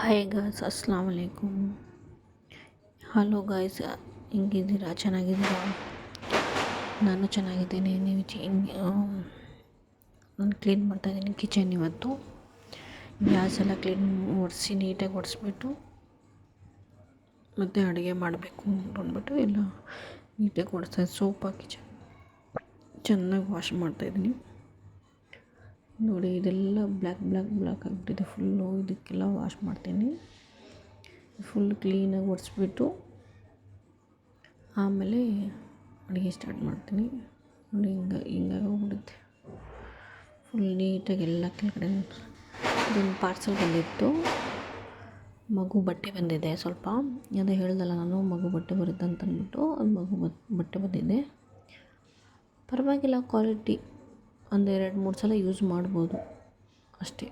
Hi guys, ಅಸ್ಸಲಾಮ್ ವಲೈಕುಮ್. Hello guys, ಹೆಂಗಿದ್ದೀರಾ? ಚೆನ್ನಾಗಿದ್ದೀರಾ? ನಾನು ಚೆನ್ನಾಗಿದ್ದೀನಿ. ನಾನು ಕ್ಲೀನ್ ಮಾಡ್ತಾಯಿದ್ದೀನಿ ಕಿಚನ್. ಇವತ್ತು ಗ್ಯಾಸ್ ಎಲ್ಲ ಕ್ಲೀನ್ ಒರೆಸಿ ನೀಟಾಗಿ ಒರೆಸ್ಬಿಟ್ಟು ಮತ್ತು ಅಡುಗೆ ಮಾಡಬೇಕು ಅಂದ್ಬಿಟ್ಟು ಎಲ್ಲ ನೀಟಾಗಿ ಒರೆಸ್ತಾ ಸೋಪ್ ಹಾಕಿ ಚೆನ್ನಾಗಿ ವಾಶ್ ಮಾಡ್ತಾಯಿದ್ದೀನಿ. ನೋಡಿ, ಇದೆಲ್ಲ ಬ್ಲ್ಯಾಕ್ ಆಗಿಬಿಟ್ಟಿದೆ ಫುಲ್ಲು. ಇದಕ್ಕೆಲ್ಲ ವಾಶ್ ಮಾಡ್ತೀನಿ. ಫುಲ್ ಕ್ಲೀನಾಗಿ ಒರೆಸ್ಬಿಟ್ಟು ಆಮೇಲೆ ಅಡುಗೆ ಸ್ಟಾರ್ಟ್ ಮಾಡ್ತೀನಿ. ನೋಡಿ, ಹಿಂಗಾಗಿ ಹೋಗ್ಬಿಡುತ್ತೆ ಫುಲ್ ನೀಟಾಗಿ ಎಲ್ಲ ಕೆಳಗಡೆ. ಇದೊಂದು ಪಾರ್ಸಲ್ ಬಂದಿತ್ತು, ಮಗು ಬಟ್ಟೆ ಬಂದಿದೆ ಸ್ವಲ್ಪ. ಅದೇ ಹೇಳ್ದಲ್ಲ ನಾನು, ಮಗು ಬಟ್ಟೆ ಬರುತ್ತೆ ಅಂತ ಅಂದ್ಬಿಟ್ಟು. ಅದು ಮಗು ಬಟ್ಟೆ ಬಂದಿದೆ. ಪರವಾಗಿಲ್ಲ, ಕ್ವಾಲಿಟಿ ಒಂದು 2-3 ಸಲ ಯೂಸ್ ಮಾಡ್ಬೋದು ಅಷ್ಟೇ.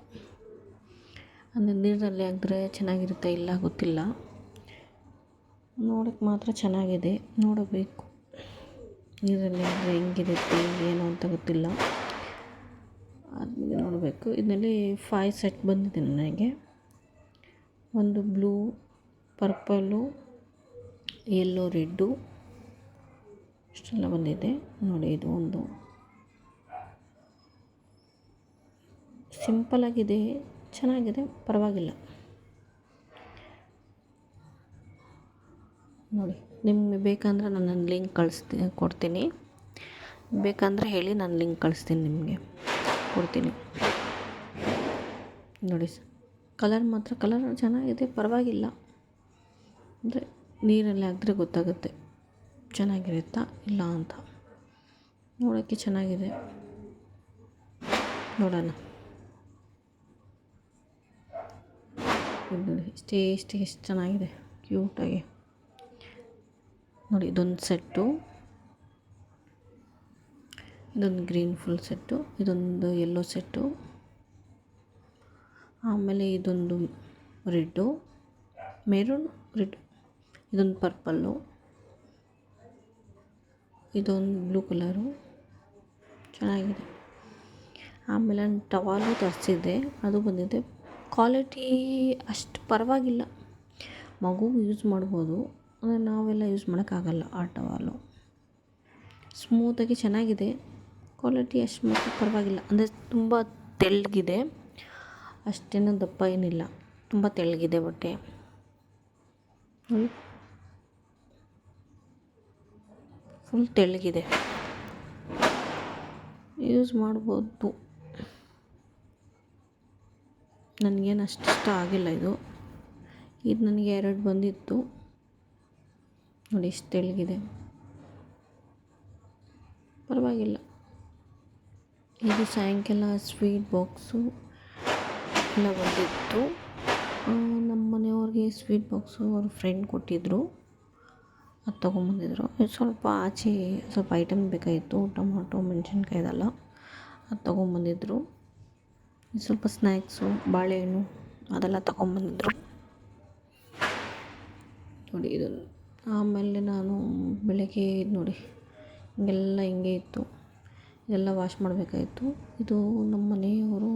ಅಂದರೆ ನೀರಲ್ಲಿ ಹಾಕಿದ್ರೆ ಚೆನ್ನಾಗಿರುತ್ತೆ, ಇಲ್ಲ ಗೊತ್ತಿಲ್ಲ. ನೋಡೋಕ್ಕೆ ಮಾತ್ರ ಚೆನ್ನಾಗಿದೆ, ನೋಡಬೇಕು. ನೀರಲ್ಲಿ ಹಾಕಿದ್ರೆ ಹೆಂಗಿರುತ್ತೆ ಏನು ಅಂತ ಗೊತ್ತಿಲ್ಲ, ಆದಮೇಲೆ ನೋಡಬೇಕು. ಇದರಲ್ಲಿ 5 ಸೆಟ್ ಬಂದಿದೆ ನನಗೆ. ಒಂದು ಬ್ಲೂ, ಪರ್ಪಲ್ಲು, ಯೆಲ್ಲೋ, ರೆಡ್ಡು ಇಷ್ಟೆಲ್ಲ ಬಂದಿದೆ. ನೋಡಿ, ಇದು ಒಂದು ಸಿಂಪಲ್ಲಾಗಿದೆ, ಚೆನ್ನಾಗಿದೆ, ಪರವಾಗಿಲ್ಲ. ನೋಡಿ, ನಿಮಗೆ ಬೇಕಂದ್ರೆ ನಾನು ಲಿಂಕ್ ಕೊಡ್ತೀನಿ. ಬೇಕಂದರೆ ಹೇಳಿ, ನಾನು ಲಿಂಕ್ ಕಳಿಸ್ತೀನಿ, ನಿಮಗೆ ಕೊಡ್ತೀನಿ. ನೋಡಿ, ಕಲರ್ ಚೆನ್ನಾಗಿದೆ, ಪರವಾಗಿಲ್ಲ. ಅಂದರೆ ನೀರಲ್ಲಿ ಹಾಕಿದ್ರೆ ಗೊತ್ತಾಗುತ್ತೆ ಚೆನ್ನಾಗಿರುತ್ತಾ ಇಲ್ಲ ಅಂತ. ನೋಡೋಕ್ಕೆ ಚೆನ್ನಾಗಿದೆ, ನೋಡೋಣ. ನೋಡಿ, ಎಷ್ಟು ಚೆನ್ನಾಗಿದೆ, ಕ್ಯೂಟಾಗಿ. ನೋಡಿ, ಇದೊಂದು ಸೆಟ್ಟು, ಇದೊಂದು ಗ್ರೀನ್ ಫುಲ್ ಸೆಟ್ಟು, ಇದೊಂದು ಯೆಲ್ಲೋ ಸೆಟ್ಟು, ಆಮೇಲೆ ಇದೊಂದು ರೆಡ್ಡು, ಮೆರೂನ್ ರೆಡ್, ಇದೊಂದು ಪರ್ಪಲ್ಲು, ಇದೊಂದು ಬ್ಲೂ ಕಲರು, ಚೆನ್ನಾಗಿದೆ. ಆಮೇಲೆ ನಾನು ಟವಾಲು ತರಿಸಿದ್ದೆ, ಅದು ಬಂದಿದೆ. ಕ್ವಾಲಿಟಿ ಅಷ್ಟು ಪರವಾಗಿಲ್ಲ, ಮಗುಗೂ ಯೂಸ್ ಮಾಡ್ಬೋದು. ಅಂದರೆ ನಾವೆಲ್ಲ ಯೂಸ್ ಮಾಡೋಕ್ಕಾಗಲ್ಲ ಆ ಟವಾಲು. ಸ್ಮೂತಾಗಿ ಚೆನ್ನಾಗಿದೆ, ಕ್ವಾಲಿಟಿ ಅಷ್ಟು ಮಾತ್ರ ಪರವಾಗಿಲ್ಲ. ಅಂದರೆ ತುಂಬ ತೆಳ್ಳಗಿದೆ, ಅಷ್ಟೇನು ದಪ್ಪ ಏನಿಲ್ಲ, ತುಂಬ ತೆಳ್ಳಗಿದೆ ಬಟ್ಟೆ. ಫುಲ್ ತೆಳ್ಳಗಿದೆ, ಯೂಸ್ ಮಾಡ್ಬೋದು. ನನಗೇನು ಅಷ್ಟು ಇಷ್ಟ ಆಗಿಲ್ಲ ಇದು ನನಗೆ 2 ಬಂದಿತ್ತು. ನೋಡಿ, ಇಷ್ಟು ತೆಳ್ಳಗಿದೆ, ಪರವಾಗಿಲ್ಲ. ಇದು ಸಾಯಂಕಾಲ ಸ್ವೀಟ್ ಬಾಕ್ಸು ಎಲ್ಲ ಬಂದಿತ್ತು. ನಮ್ಮ ಮನೆಯವ್ರಿಗೆ ಸ್ವೀಟ್ ಬಾಕ್ಸು ಅವ್ರ ಫ್ರೆಂಡ್ ಕೊಟ್ಟಿದ್ದರು, ಅದು ತೊಗೊಂಬಂದಿದ್ರು. ಸ್ವಲ್ಪ ಆಚೆ ಸ್ವಲ್ಪ ಐಟಮ್ ಬೇಕಾಗಿತ್ತು, ಟೊಮೊಟೊ, ಮೆಣಸಿನ್ಕಾಯಿ ಇದೆಲ್ಲ, ಅದು ತೊಗೊಂಬಂದಿದ್ರು. ಸ್ವಲ್ಪ ಸ್ನ್ಯಾಕ್ಸು, ಬಾಳೆಹಣ್ಣು ಅದೆಲ್ಲ ತೊಗೊಂಬಂದಿದ್ರು. ನೋಡಿ, ಇದು ಆಮೇಲೆ ನಾನು ಬೆಳಗ್ಗೆ ನೋಡಿ ಹಿಂಗೆಲ್ಲ ಹಿಂಗೆ ಇತ್ತು, ಇದೆಲ್ಲ ವಾಶ್ ಮಾಡಬೇಕಾಯಿತು. ಇದು ನಮ್ಮ ಮನೆಯವರು,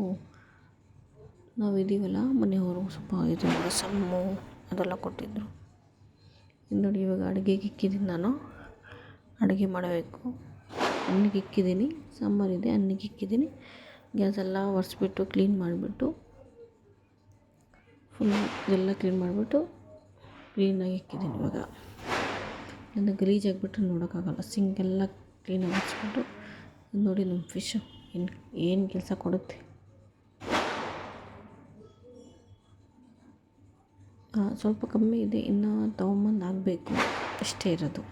ನಾವಿದ್ದೀವಲ್ಲ ಮನೆಯವರು, ಸ್ವಲ್ಪ ಇದು ರಸಮ್ಮು ಅದೆಲ್ಲ ಕೊಟ್ಟಿದ್ದರು. ಇದು ನೋಡಿ, ಇವಾಗ ಅಡುಗೆಗೆ ಇಕ್ಕಿದ್ದೀನಿ ನಾನು. ಅಡುಗೆ ಮಾಡಬೇಕು. ಅನ್ನಕ್ಕೆ ಇಕ್ಕಿದ್ದೀನಿ, ಸಾಂಬಾರಿದೆ, ಅನ್ನಕ್ಕೆ ಇಕ್ಕಿದ್ದೀನಿ. ಗ್ಯಾಸೆಲ್ಲ ಒರೆಸ್ಬಿಟ್ಟು ಕ್ಲೀನ್ ಮಾಡಿಬಿಟ್ಟು ಫುಲ್ ಎಲ್ಲ ಕ್ಲೀನ್ ಮಾಡಿಬಿಟ್ಟು ಕ್ಲೀನಾಗಿ ಇಕ್ಕಿದ್ದೀನಿ. ಇವಾಗ ಒಂದು ಗಲೀಜಾಗಿಬಿಟ್ರೆ ನೋಡೋಕ್ಕಾಗಲ್ಲ. ಸಿಂಕೆಲ್ಲ ಕ್ಲೀನಾಗಿ ಒರೆಸ್ಬಿಟ್ಟು. ನೋಡಿ, ನಮ್ಮ ಫಿಶ್ಶು ಏನು ಕೆಲಸ ಕೊಡುತ್ತೆ. ಸ್ವಲ್ಪ ಕಮ್ಮಿ ಇದೆ, ಇನ್ನೂ ತೊಗೊಂಬಂದು ಹಾಕಬೇಕು, ಅಷ್ಟೇ ಇರೋದು.